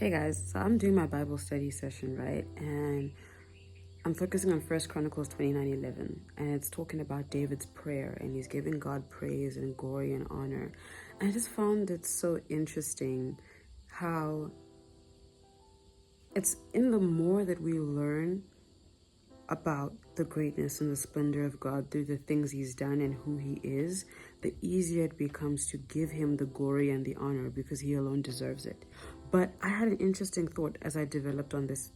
Hey guys, so I'm doing my Bible study session, right? And I'm focusing on First Chronicles 29:11, and it's talking about David's prayer, and he's giving God praise and glory and honor. And I just found it so interesting how it's in the more that we learn about the greatness and the splendor of God through the things he's done and who he is, the easier it becomes to give him the glory and the honor because he alone deserves it. But I had an interesting thought as I developed on this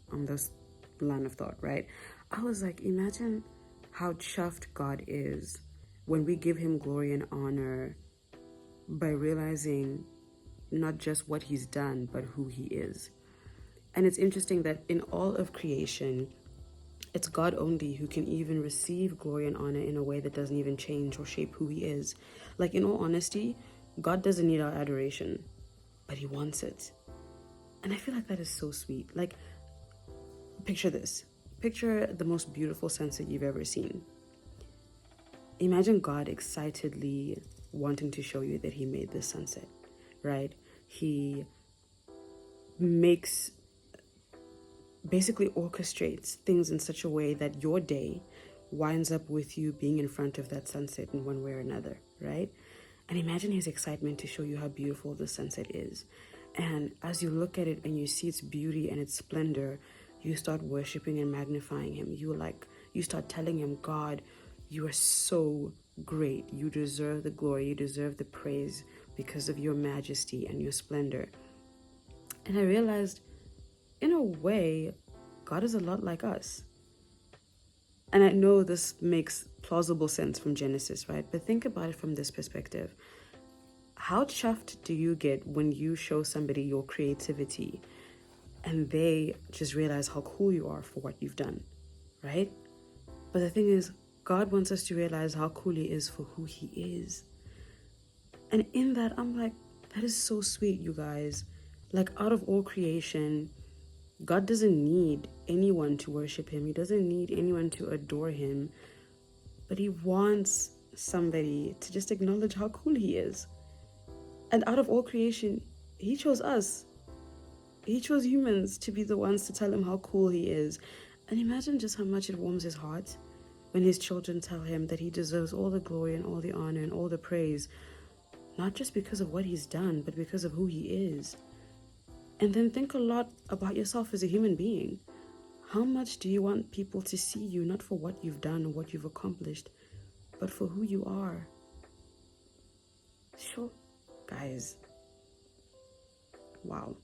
line of thought, right? I was like, imagine how chuffed God is when we give him glory and honor by realizing not just what he's done, but who he is. And it's interesting that in all of creation, it's God only who can even receive glory and honor in a way that doesn't even change or shape who he is. Like, in all honesty, God doesn't need our adoration, but he wants it. And I feel like that is so sweet. Like, picture this. Picture the most beautiful sunset you've ever seen. Imagine God excitedly wanting to show you that he made this sunset, right? He basically orchestrates things in such a way that your day winds up with you being in front of that sunset in one way or another, right? And imagine his excitement to show you how beautiful the sunset is. And as you look at it and you see its beauty and its splendor, you start worshiping and magnifying him. You start telling him, God, you are so great. You deserve the glory. You deserve the praise because of your majesty and your splendor. And I realized, in a way, God is a lot like us. And I know this makes plausible sense from Genesis, right? But think about it from this perspective. How chuffed do you get when you show somebody your creativity and they just realize how cool you are for what you've done, right? But the thing is, God wants us to realize how cool he is for who he is. And in that, I'm like, that is so sweet, you guys. Like, out of all creation, God doesn't need anyone to worship him. He doesn't need anyone to adore him. But he wants somebody to just acknowledge how cool he is. And out of all creation, he chose us. He chose humans to be the ones to tell him how cool he is. And imagine just how much it warms his heart when his children tell him that he deserves all the glory and all the honor and all the praise, not just because of what he's done, but because of who he is. And then think a lot about yourself as a human being. How much do you want people to see you, not for what you've done or what you've accomplished, but for who you are? Sure, guys. Wow.